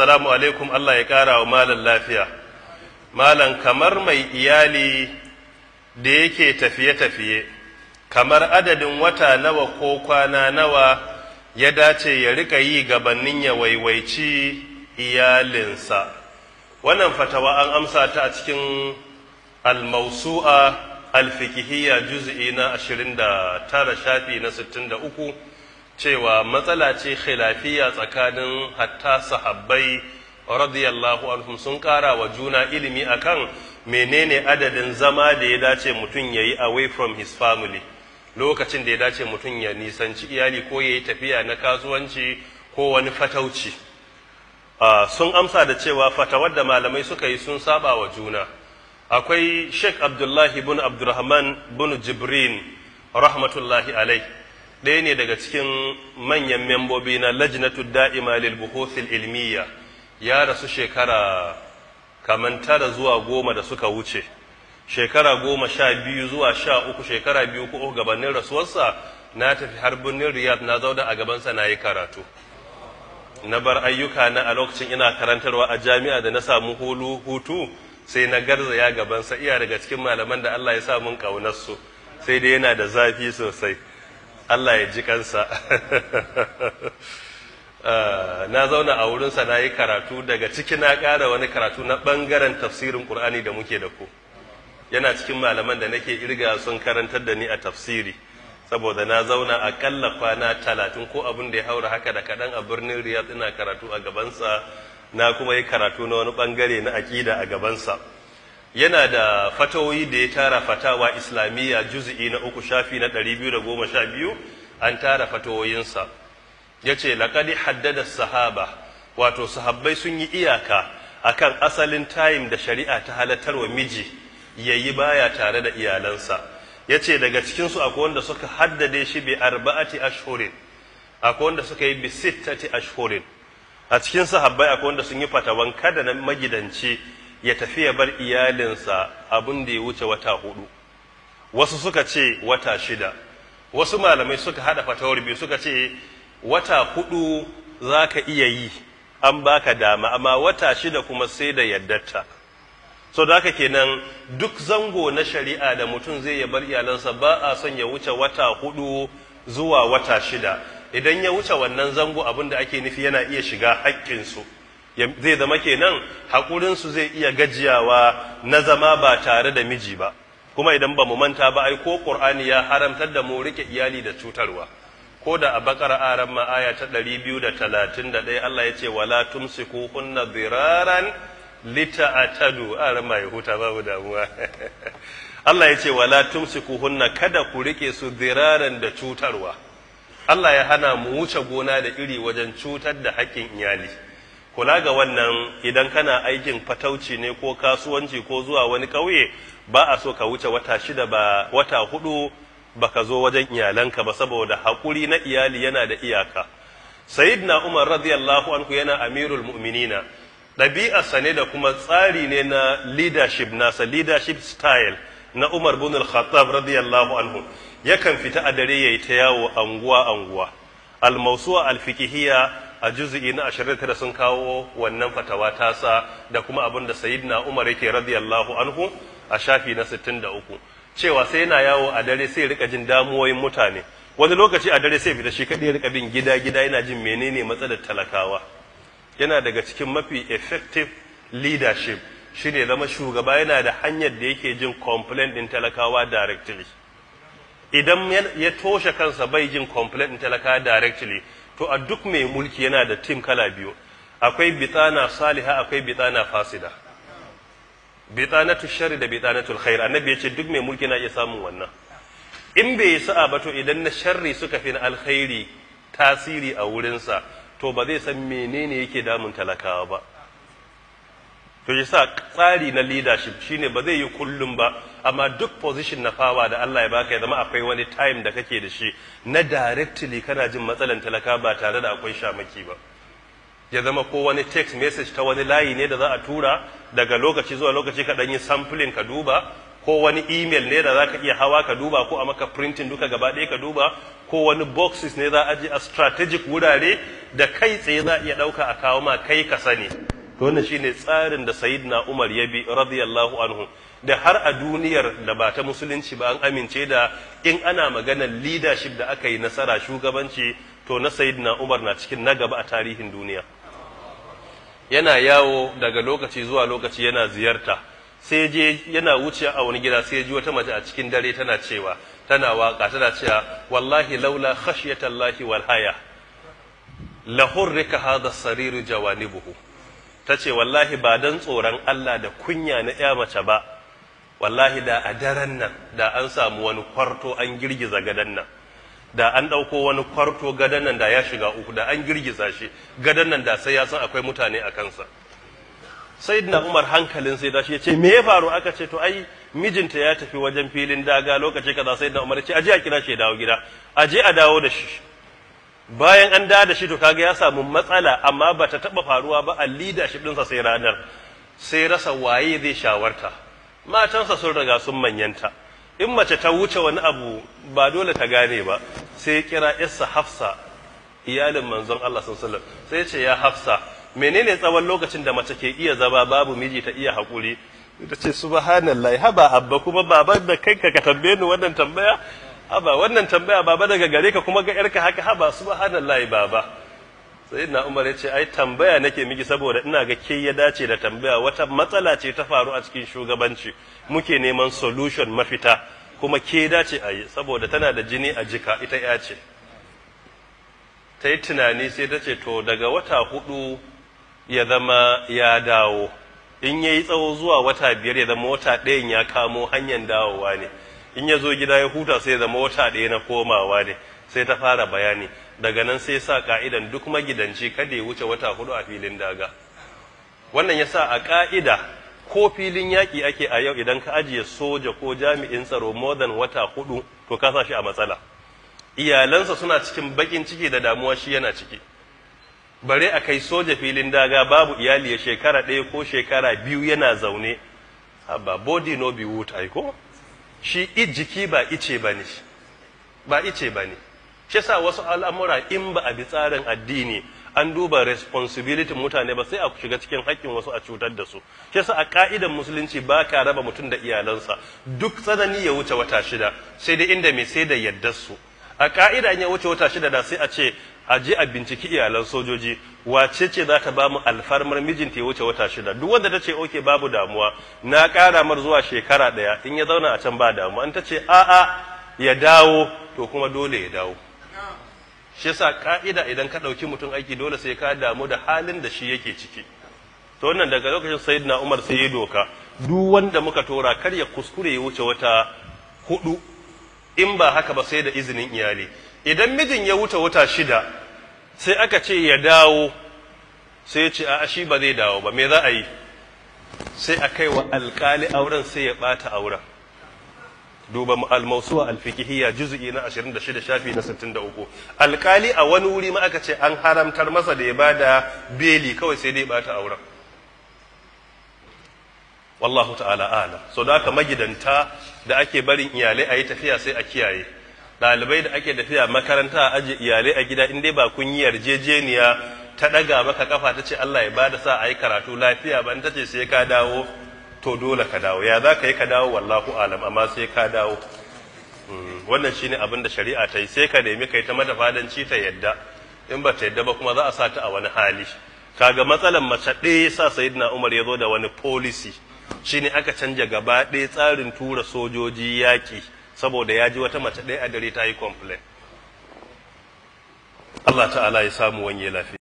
assalamu alaikum, Allah ya ƙara wa malam lafiya. Malam, kamar mai iyali da yake tafiye-tafiye, kamar adadin wata nawa ko kwana nawa ya dace ya rika yi gabanin ya waiwaici iyalinsa. Wannan fatawa an amsa ta a cikin al-mawsu'a al-fiqhiyya juz'i na 29 shafi na 63 cewa matsala ce khilafiyya tsakanin hatta sahabbai radiyallahu anhum sun ƙara wa juna ilimi akan menene adadin zama da ya dace mutum yayi away from his family, lokacin da ya dace mutum ya nisanci iyali ko yayi tafiya na kasuwanci ko wani fatauci. Sun amsa da cewa fatawar da malamai suka yi sun saba wa juna. Akwai Sheikh Abdullahi ibn Abdurrahman ibn Jibrin rahmatullahi alai, ɗaya ne daga cikin manyan membobi na lajnatu da'ima lil buhuthil ilmiya, ya rasu shekara kaman 9 zuwa 10 da suka wuce, shekara 12 zuwa 13, shekara 2 ko 3 gabanin rasuwarsa na tafi har birnin Riyadh na zauna a gabansa na yi karatu. Na bar ayyuka na a lokacin ina karantarwa a jami'a da na samu hutu sai na garzaya gabansa, iya daga cikin malaman da Allah ya sa mun ƙaunarsu, sai dai yana da zafi sosai, Allah ya ji kansa. Na zauna a wurinsa na yi karatu, daga ciki na ƙara wani karatu na ɓangaren tafsirin ƙur'ani da muke da ku. Yana cikin malaman da nake irga sun karantar da ni a tafsiri, saboda na zauna aƙalla kwana 30 ko abin da ya haura haka da kaɗan a birnin Riyadh ina karatu a gabansa, na kuma yi karatu na wani ɓangare na aƙida a gabansa. Yana da fatawoyi da ya tara fatawa islamiyya juz'i na 3 shafi na 212, an tara fatawoyinsa. Ya ce laƙadi haddada sahaba, wato sahabbai sun yi iyaka akan asalin time da shari'a ta halattarwa miji yayi baya tare da iyalansa. Ya ce daga cikinsu akwai wanda suka haddade shi bi 4 ashhurin, akwai wanda suka yi bi 6 ashhurin. A cikin sahabbai akwai wanda sun yi fatawan kada na magidanci ya tafi ya bar iyalinsa abin da ya wuce wata 4. Wasu suka ce wata 6. Wasu malamai suka hada fatawar biyu suka ce wata 4 za ka iya yi, an baka dama, amma wata 6 kuma sai da yaddarta. So da haka kenan duk zango na shari'a da mutum zai ya bar iyalansa ba a son ya wuce wata 4 zuwa wata 6. Idan ya wuce wannan zango, abin da ake nufi yana iya shiga haƙƙinsu, zai zama kenan haƙurinsu zai iya gajiyawa na zama ba tare da miji ba. Kuma idan ba mu manta ba, ai ko Qur'ani ya haramtar da mu rike iyali da cutarwa. Ko da a Baqara aran ma aya ta 231 Allah ya ce wala tumsikuhunna diraran lita'tadu, aran ma ya huta babu damuwa. Allah ya ce wala tumsikuhunna, kada ku rike su diraran da cutarwa. Allah ya hana mu wuce gona da iri wajen cutar da haƙƙin iyali. Kula ga wannan, idan kana aikin fatauci ne ko kasuwanci ko zuwa wani ƙauye, ba a so ka wuce wata 6 ba wata 4 baka zo wajen iyalanka ba, saboda haƙuri na iyali yana da iyaka. Sayyidina Umar radiyallahu anhu yana amirul mu'minina, ɗabi'arsa ne da kuma tsari ne na leadership nasa, leadership style na Umar bin al-Khattab radiyallahu anhu, yakan fita a dare yayi ta yawo anguwa. Al-Mawsu'a al-Fiqhiyya a juz'i na 29 sun kawo wannan fatawa tasa da kuma abin da Sayyidina Umar yake radiyallahu anhu a shafi na 63, cewa sai yana yawo a dare sai rika jin damuwoyin mutane. Wani lokaci a dare sai fita shi kadai rika bin gida yana jin menene matsalar talakawa. Yana daga cikin mafi effective leadership shine zama shugaba yana da hanyar da yake jin complaint din talakawa directly. Idan ya toshe kansa bai jin complaint din talakawa directly, to a duk mai mulki yana da team kala biyu, akwai bitana saliha, akwai bitana fasida. Bitanatu sharri da bitanatul khair, annabi yace duk mai mulki na iya samun wannan. In bai yi sa'a ba, to idan na sharri suka fi na alkhairi tasiri a wurinsa, to ba zai san menene yake damun talakawa ba. To yasa tsari na leadership shine ba zai yi kullum ba, amma duk position na fawa da Allah ya baka ya zama akwai wani time da kake da shi na directly kana jin matsalan talaka ba tare da akwai shamaki ba. Ya zama ko wani text message ta wani layi ne da za a tura daga lokaci zuwa lokaci ka yi sampling ka duba, ko wani email ne da za ka iya hawa ka duba, ko a maka printing duka gaba ɗaya ka duba, ko wani boxes ne za a je a strategic wurare da kai tsaye za a iya ɗauka a kawo ma kai ka sani. To wannan shine tsarin da Sayyidina Umar ya bi radiyallahu anhu, da har a duniyar da ba ta musulunci ba an amince da in ana maganar leadership da aka yi nasara shugabanci to na Sayyidina Umar na cikin na gaba a tarihin duniya. Yana yawo daga lokaci zuwa lokaci yana ziyarta, sai je yana wuce a wani gida sai ji wata mace a cikin dare tana cewa, tana waka tana cewa wallahi laula khashyatallahi wal haya la hurrika hadha as-sariru jawanibuhu. Tace wallahi ba dan tsoron Allah da kunya na ya mace ba, wallahi da a daren nan da an samu wani kwarto an girgiza gadan nan, da an ɗauko wani kwarto gadan nan da ya shiga uku, da an girgiza shi gadan nan da sai ya san akwai mutane a kansa. Sayyidina Umar hankalin sai da shi ya ce me ya faru? Aka ce to ai mijinta ya tafi wajen filin daga lokaci kaza. Sayyidina Umar ya ce aje a kira shi ya dawo gida, aje a dawo da shi. Bayan an dawo da shi to kaga ya samu matsala, amma ba ta taba faruwa ba a leadership ɗinsa sai ranar, sai rasa waye zai shawarta. Matansa sun riga sun manyanta, in mace ta wuce wani abu ba dole ta gane ba, sai kira yarsa Hafsa, iyalin manzon Allah sallallahu alaihi wasallam, sai ya ce ya Hafsa, menene tsawon lokacin da mace ke iya zama babu miji ta iya haƙuri? Ta ce subhanallahi, haba abba, kuma baba da kanka ka tambaye ni wannan tambaya? Haba wannan tambaya baba daga gare ka kuma ga yarka haka? Haba subhanallahi baba. Sayyidina Umar ya ce ai tambaya nake miki saboda ina ga ke ya dace da tambaya, wata matsala ce ta faru a cikin shugabanci muke neman solution mafita, kuma ke dace a yi saboda tana da jini a jika, ita ya ce. Ta yi tunani sai ta ce to daga wata 4 ya zama ya dawo, in ya yi tsawo zuwa wata 5 ya zama wata 1 ya kamo hanyar dawowa ne, in ya zo gida ya huta sai ya zama wata 1 na komawa ne. Sai ta fara bayani, daga nan sai sa ka'idan duk magidanci kada ya wuce wata 4 a filin daga. Wannan ya sa a ka'ida ko filin yaƙi ake a yau, idan ka ajiye soja ko jami'in tsaro more than wata 4 to ka sa shi a matsala. Iyalansa suna cikin bakin ciki da damuwa, shi yana ciki. Bare a kai soja filin daga babu iyali ya shekara 1 ko shekara 2 yana zaune, ba body no be wood ai ko? Shi jiki ba ice bane, ba ice bane. Shi yasa wasu al'amura in ba a bi tsarin addini an duba responsibility mutane ba, sai a shiga cikin haƙƙin wasu a cutar da su. Shi yasa a ka'idan musulunci ba ka raba mutum da iyalansa, duk tsanani ya wuce wata 6, sai dai inda mai sai da yaddar su. A ka'ida in ya wuce wata 6 da sai a ce a je a binciki iyalan sojoji, wace ce za ta ba mu alfarmar mijinta ya wuce wata 6. Duk wanda ta ce oke babu damuwa, na ƙara mar zuwa shekara 1, in ya zauna a can ba damuwa. An ta ce a'a ya dawo, to kuma dole ya dawo. Shi yasa ka'ida idan ka ɗauki mutum aiki dole sai ka damu da halin da shi yake ciki. To wannan daga lokacin Sayyidina Umar sai ya doka, duk wanda muka tora kar ya kuskure ya wuce wata 4, in ba haka ba sai da izinin iyali. Idan mijin ya wuce wata 6 sai aka ce ya dawo, sai ya ce a shi ba zai dawo ba, me za a yi? Sai a kai wa alƙali auren sai ya ɓata auren. Duba al-mawsu'a al-fiqhiyya juz'i na 26 shafi na 63. Alƙali a wani wuri ma aka ce an haramtar masa da ya bada beli, kawai sai dai ɓata auren. Wallahu ta'ala a'lam. So da haka magidanta da ake barin iyalai a yi tafiya sai a kiyaye. Ɗalibai da ake tafiya makaranta a aje iyalai a gida, in dai ba kun yi yarjejeniya ta ɗaga maka kafa ta ce Allah ya bada sa a yi karatu lafiya ba, in ta ce sai ka dawo to dole ka dawo. Ya za ka yi ka dawo? Wallahu alam, amma sai ka dawo. Wannan shine abin da shari'a ta yi, sai ka nemi kai ta mata fadanci ta yadda, in ba ta yadda ba kuma za a sa ta a wani hali. Kaga matsalan mace ɗaya sa Sayyidina Umar ya zo da wani policy, shine aka canja gaba ɗaya tsarin tura sojoji yaƙi, saboda ya ji wata mace ɗaya a dare ta yi complain. Allah ta'ala ya samu wanye lafiya.